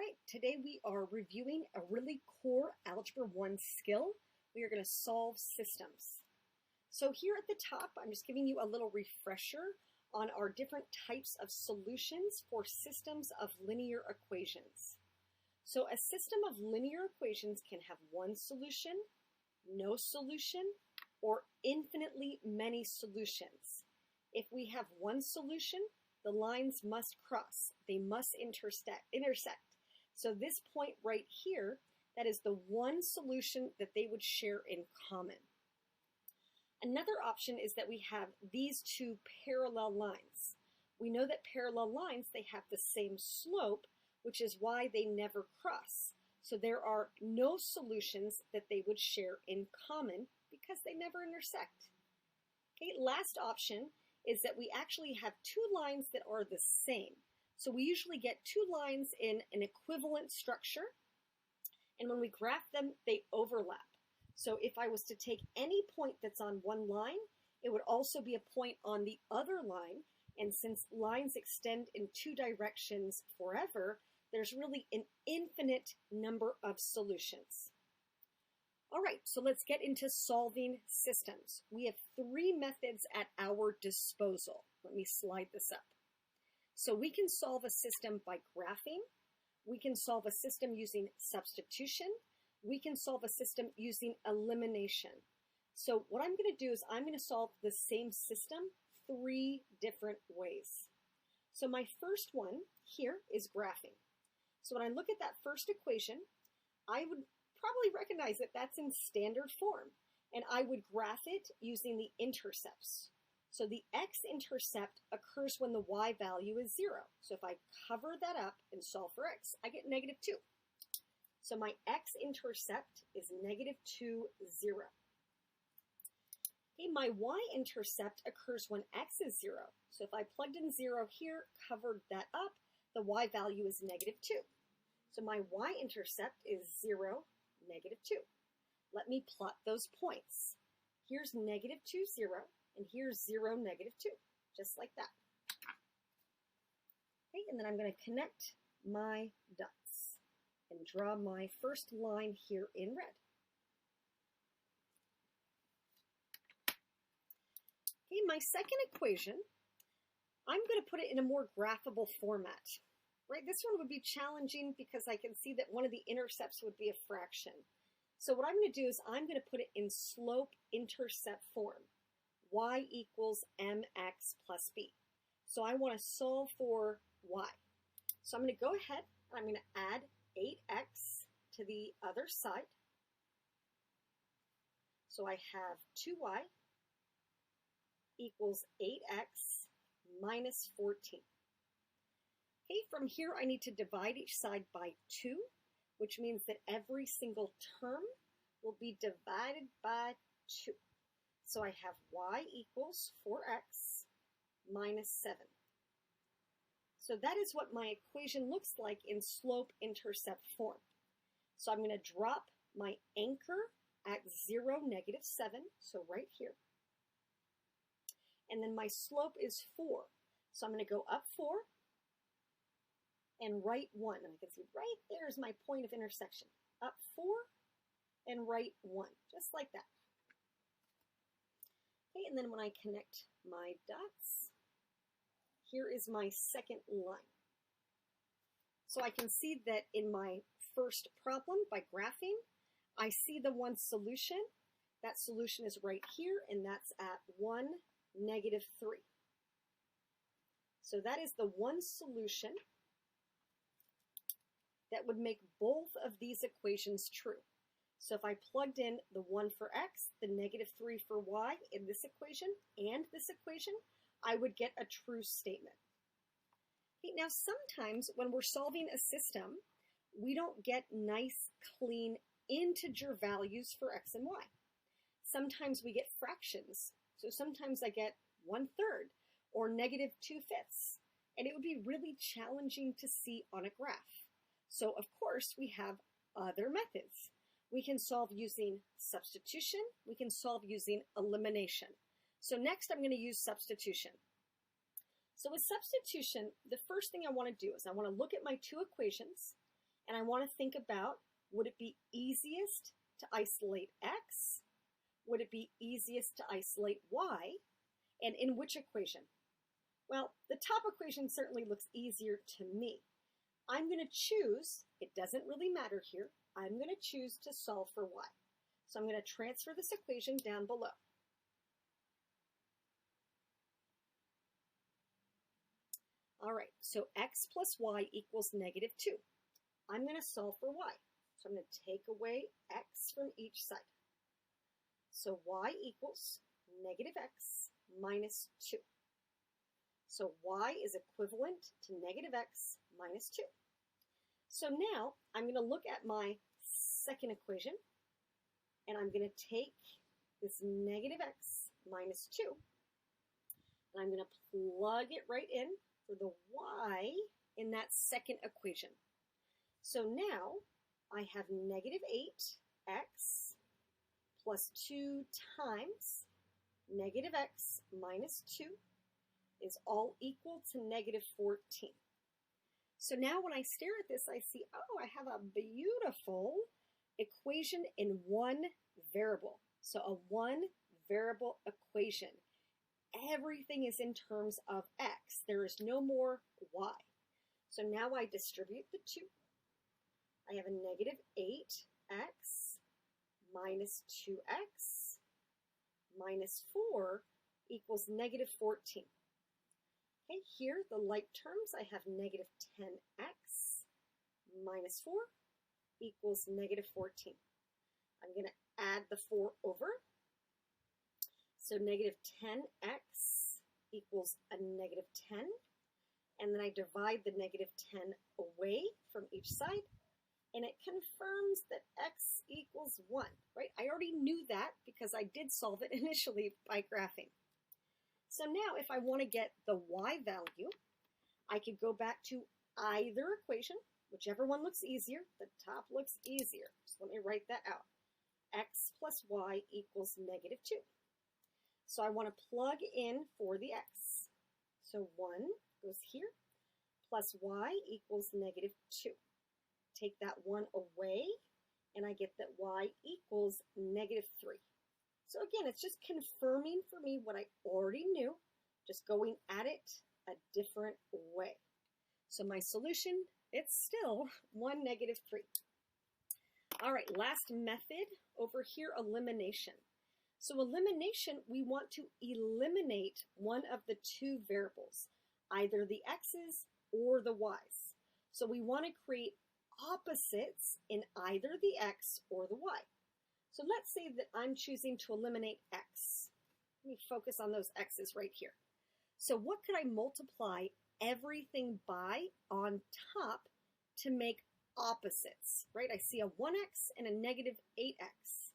right, today we are reviewing a really core Algebra 1 skill. We are going to solve systems. So here at the top, I'm just giving you a little refresher on our different types of solutions for systems of linear equations. So a system of linear equations can have one solution, no solution, or infinitely many solutions. If we have one solution, the lines must cross. They must intersect. So this point right here, that is the one solution that they would share in common. Another option is that we have these two parallel lines. We know that parallel lines, they have the same slope, which is why they never cross. So there are no solutions that they would share in common because they never intersect. Okay, last option is that we actually have two lines that are the same. So we usually get two lines in an equivalent structure, and when we graph them, they overlap. So if I was to take any point that's on one line, it would also be a point on the other line, and since lines extend in two directions forever, there's really an infinite number of solutions. All right, so let's get into solving systems. We have three methods at our disposal. Let me slide this up. So we can solve a system by graphing. We can solve a system using substitution. We can solve a system using elimination. So what I'm going to do is I'm going to solve the same system three different ways. So my first one here is graphing. So when I look at that first equation, I would probably recognize that that's in standard form, and I would graph it using the intercepts. So the x-intercept occurs when the y value is 0. So if I cover that up and solve for x, I get -2. So my x-intercept is -2, 0. Okay, my y-intercept occurs when x is 0. So if I plugged in 0 here, covered that up, the y value is -2. So my y-intercept is 0, -2. Let me plot those points. Here's -2, 0, and here's 0, -2, just like that. Okay, and then I'm going to connect my dots and draw my first line here in red. Okay, my second equation, I'm going to put it in a more graphable format. Right, this one would be challenging because I can see that one of the intercepts would be a fraction. So what I'm going to do is I'm going to put it in slope-intercept form. Y equals mx plus b. So I want to solve for y. So I'm going to go ahead and I'm going to add 8x to the other side. So I have 2y equals 8x minus 14. Okay, from here I need to divide each side by 2, which means that every single term will be divided by 2. So I have y equals 4x minus 7. So that is what my equation looks like in slope-intercept form. So I'm going to drop my anchor at 0, -7, so right here. And then my slope is 4. So I'm going to go up 4. And right 1, and I can see right there is my point of intersection. Up 4 and right 1, just like that. Okay, and then when I connect my dots, here is my second line. So I can see that in my first problem by graphing, I see the one solution. That solution is right here, and that's at 1, -3. So that is the one solution that would make both of these equations true. So if I plugged in the 1 for x, the -3 for y in this equation and this equation, I would get a true statement. Okay, now sometimes when we're solving a system, we don't get nice, clean integer values for x and y. Sometimes we get fractions. So sometimes I get 1/3 or -2/5, and it would be really challenging to see on a graph. So, of course, we have other methods. We can solve using substitution. We can solve using elimination. So next, I'm going to use substitution. So with substitution, the first thing I want to do is I want to look at my two equations, And I want to think about, would it be easiest to isolate x? Would it be easiest to isolate y? And in which equation? Well, the top equation certainly looks easier to me. I'm going to choose, it doesn't really matter here, I'm going to choose to solve for y. So I'm going to transfer this equation down below. All right, so x plus y equals negative 2. I'm going to solve for y. So I'm going to take away x from each side. So y equals negative x minus 2. So y is equivalent to negative x minus 2. So now I'm going to look at my second equation, and I'm going to take this negative x minus 2, and I'm going to plug it right in for the y in that second equation. So now I have negative 8x plus 2 times negative x minus 2 is all equal to negative 14. So now when I stare at this, I see, oh, I have a beautiful equation in one variable. So a one variable equation. Everything is in terms of x. There is no more y. So now I distribute the 2. I have a negative 8x minus 2x minus 4 equals negative 14. Okay, here, the like terms, I have negative 10x minus 4 equals negative 14. I'm going to add the 4 over. So negative 10x equals a negative 10. And then I divide the negative 10 away from each side. And it confirms that x equals 1, right? I already knew that because I did solve it initially by graphing. So now if I want to get the y value, I could go back to either equation, whichever one looks easier. The top looks easier. So let me write that out. X plus y equals negative 2. So I want to plug in for the x. So 1 goes here, plus y equals negative 2. Take that 1 away, and I get that y equals negative 3. So again, it's just confirming for me what I already knew, just going at it a different way. So my solution, it's still 1, negative 3. All right, last method over here, elimination. So elimination, we want to eliminate one of the two variables, either the x's or the y's. So we want to create opposites in either the x or the y. So let's say that I'm choosing to eliminate x. Let me focus on those x's right here. So what could I multiply everything by on top to make opposites, right? I see a 1x and a negative 8x.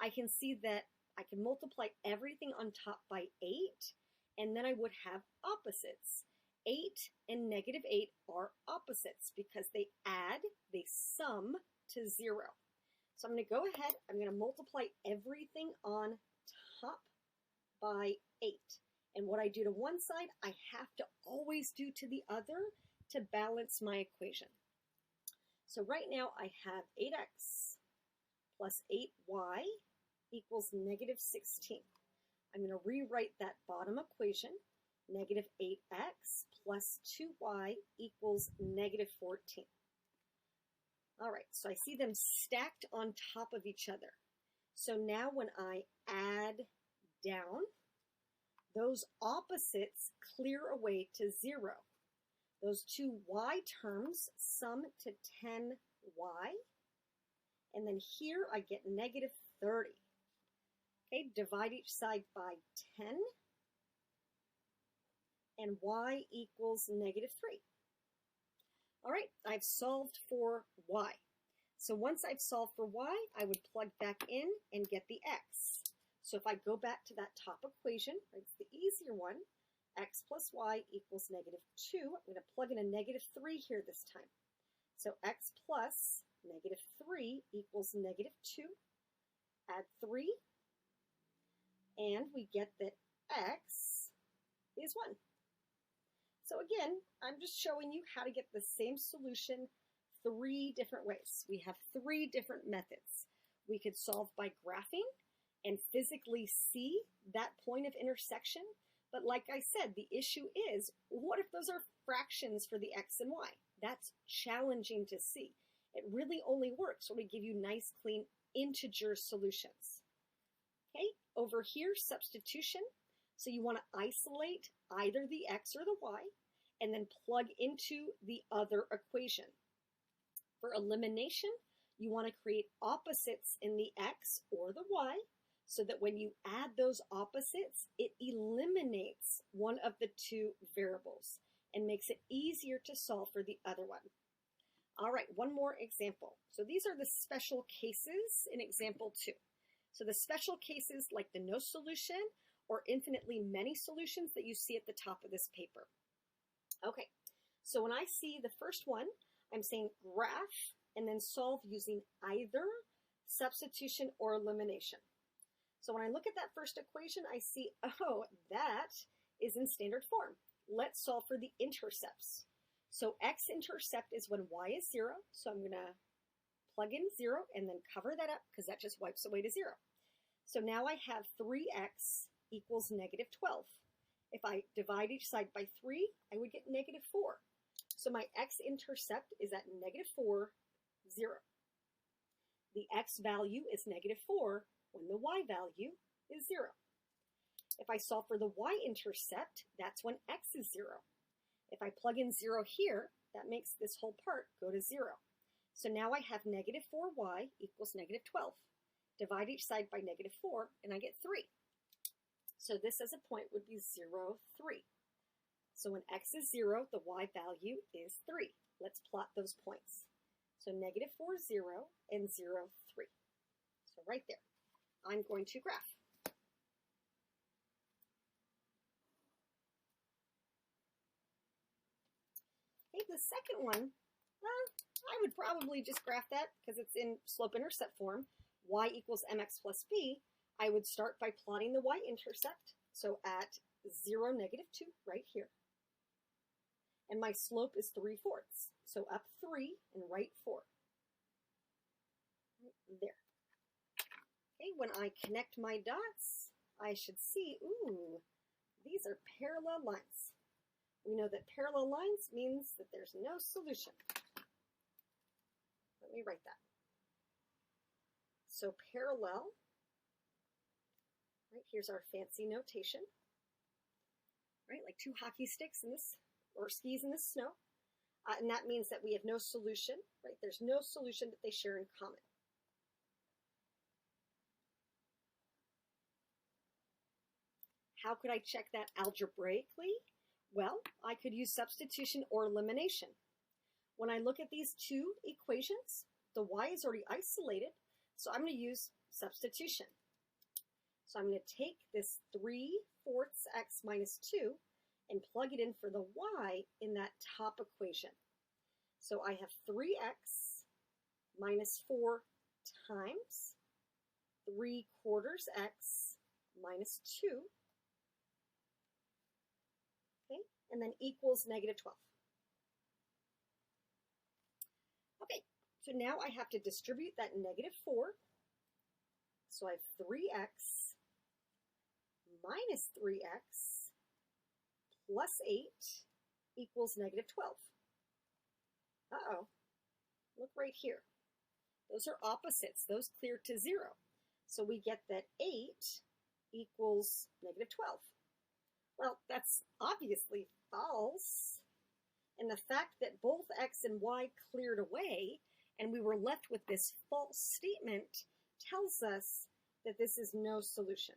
I can see that I can multiply everything on top by 8, and then I would have opposites. 8 and negative 8 are opposites because they add, they sum to 0. So I'm going to go ahead, I'm going to multiply everything on top by 8. And what I do to one side, I have to always do to the other to balance my equation. So right now I have 8x plus 8y equals negative 16. I'm going to rewrite that bottom equation. Negative 8x plus 2y equals negative 14. All right, so I see them stacked on top of each other. So now when I add down, those opposites clear away to 0. Those two y terms sum to 10y. And then here I get negative 30. Okay, divide each side by 10. And y equals negative 3. All right, I've solved for y. So once I've solved for y, I would plug back in and get the x. So if I go back to that top equation, it's the easier one, x plus y equals negative 2. I'm going to plug in a negative 3 here this time. So x plus negative 3 equals negative 2. Add 3, and we get that x is 1. So again, I'm just showing you how to get the same solution three different ways. We have three different methods. We could solve by graphing and physically see that point of intersection. But like I said, the issue is, what if those are fractions for the x and y? That's challenging to see. It really only works when we give you nice, clean integer solutions. Okay, over here, substitution. So you want to isolate either the x or the y and then plug into the other equation. For elimination, you want to create opposites in the x or the y so that when you add those opposites, it eliminates one of the two variables and makes it easier to solve for the other one. All right, one more example. So these are the special cases in example 2. So the special cases like the no solution or infinitely many solutions that you see at the top of this paper. Okay, so when I see the first one, I'm saying graph and then solve using either substitution or elimination. So when I look at that first equation, I see, oh, that is in standard form. Let's solve for the intercepts. So x-intercept is when y is 0, so I'm going to plug in 0 and then cover that up because that just wipes away to 0. So now I have 3x equals negative 12. If I divide each side by 3, I would get negative 4. So my x-intercept is at negative 4, 0. The x value is negative 4 when the y value is 0. If I solve for the y-intercept, that's when x is 0. If I plug in 0 here, that makes this whole part go to 0. So now I have negative 4y equals negative 12. Divide each side by negative 4, and I get 3. So this as a point would be 0, 3. So when x is 0, the y value is 3. Let's plot those points. So negative 4, 0, and 0, 3. So right there, I'm going to graph. Okay, the second one, I would probably just graph that because it's in slope-intercept form. Y equals mx plus b. I would start by plotting the y-intercept. So at 0, negative 2, right here. And my slope is 3/4. So up 3 and right 4. Right there. Okay, when I connect my dots, I should see, ooh, these are parallel lines. We know that parallel lines means that there's no solution. Let me write that. So parallel, right, here's our fancy notation, right, like two hockey sticks in this, or skis in the snow, and that means that we have no solution, right, there's no solution that they share in common. How could I check that algebraically? Well, I could use substitution or elimination. When I look at these two equations, the y is already isolated, so I'm going to use substitution. So I'm going to take this 3/4 x minus 2 and plug it in for the y in that top equation. So I have 3x minus 4 times 3/4 x minus 2, okay, and then equals negative 12. Okay, so now I have to distribute that negative 4. So I have 3x minus 3x plus 8 equals negative 12. Uh-oh. Look right here. Those are opposites. Those clear to 0. So we get that 8 equals negative 12. Well, that's obviously false. And the fact that both x and y cleared away and we were left with this false statement tells us that this is no solution.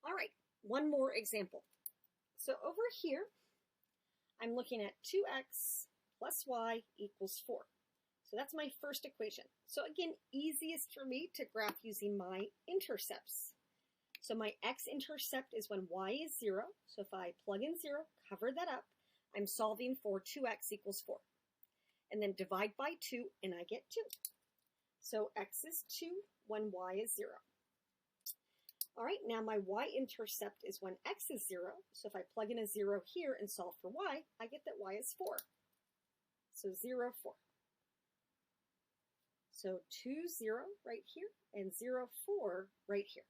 All right, one more example. So over here, I'm looking at 2x plus y equals 4. So that's my first equation. So again, easiest for me to graph using my intercepts. So my x-intercept is when y is 0. So if I plug in 0, cover that up, I'm solving for 2x equals 4. And then divide by 2, and I get 2. So x is 2 when y is 0. All right, now my y-intercept is when x is 0. So if I plug in a 0 here and solve for y, I get that y is 4. So 0, 4. So 2, 0 right here, and 0, 4 right here.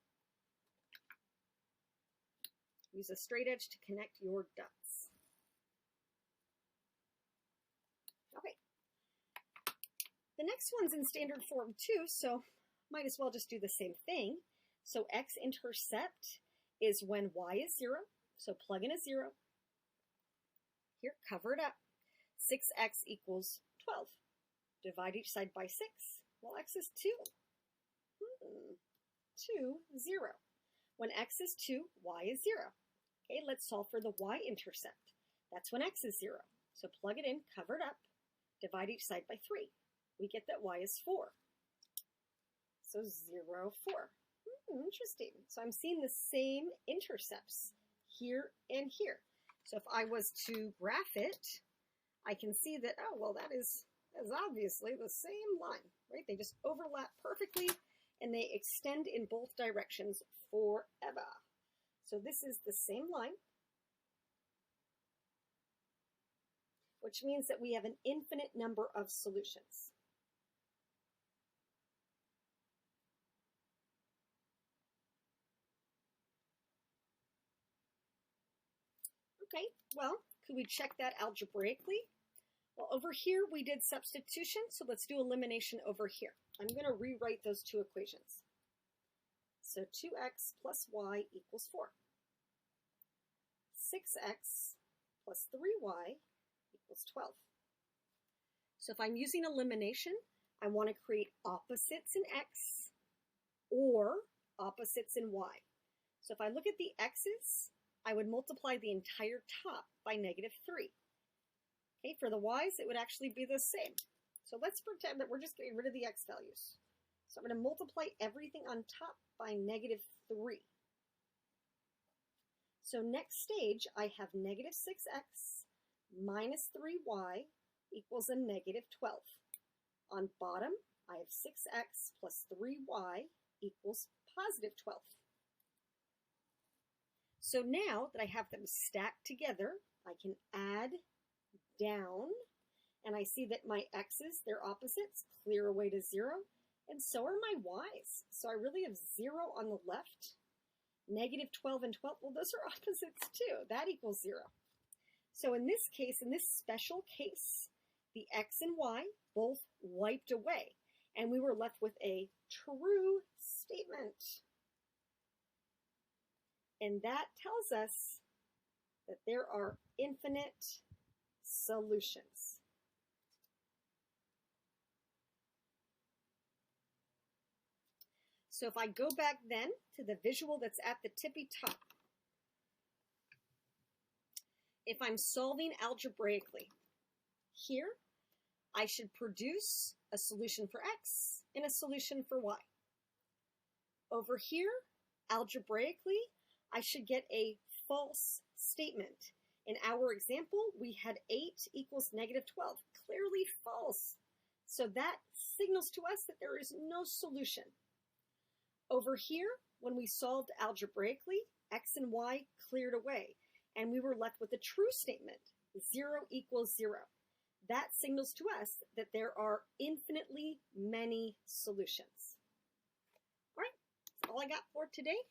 Use a straight edge to connect your dots. Okay. The next one's in standard form too, so might as well just do the same thing. So x-intercept is when y is 0, so plug in a 0. Here, cover it up. 6x equals 12. Divide each side by 6. Well, x is 2. 2, 0. When x is 2, y is 0. Okay, let's solve for the y-intercept. That's when x is 0. So plug it in, cover it up, divide each side by 3. We get that y is 4. So 0, 4. Interesting. So I'm seeing the same intercepts here and here. So if I was to graph it, I can see that, oh, well, that is obviously the same line, right? They just overlap perfectly, and they extend in both directions forever. So this is the same line, which means that we have an infinite number of solutions. Okay, well, could we check that algebraically? Well, over here we did substitution, so let's do elimination over here. I'm going to rewrite those two equations. So 2x plus y equals 4. 6x plus 3y equals 12. So if I'm using elimination, I want to create opposites in x or opposites in y. So if I look at the x's, I would multiply the entire top by -3. Okay, for the y's, it would actually be the same. So let's pretend that we're just getting rid of the x values. So I'm going to multiply everything on top by -3. So next stage, I have -6x minus 3y equals a -12. On bottom, I have 6x plus 3y equals +12. So now that I have them stacked together, I can add down, and I see that my x's, their opposites, clear away to 0, and so are my y's. So I really have 0 on the left, -12 and 12, well, those are opposites too. That equals 0. So in this case, in this special case, the x and y both wiped away, and we were left with a true statement. And that tells us that there are infinite solutions. So if I go back then to the visual that's at the tippy top, if I'm solving algebraically, here I should produce a solution for x and a solution for y. Over here, algebraically, I should get a false statement. In our example, we had 8 equals -12, clearly false. So that signals to us that there is no solution. Over here, when we solved algebraically, x and y cleared away, and we were left with a true statement, 0 equals 0. That signals to us that there are infinitely many solutions. All right, that's all I got for today.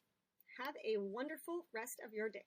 Have a wonderful rest of your day.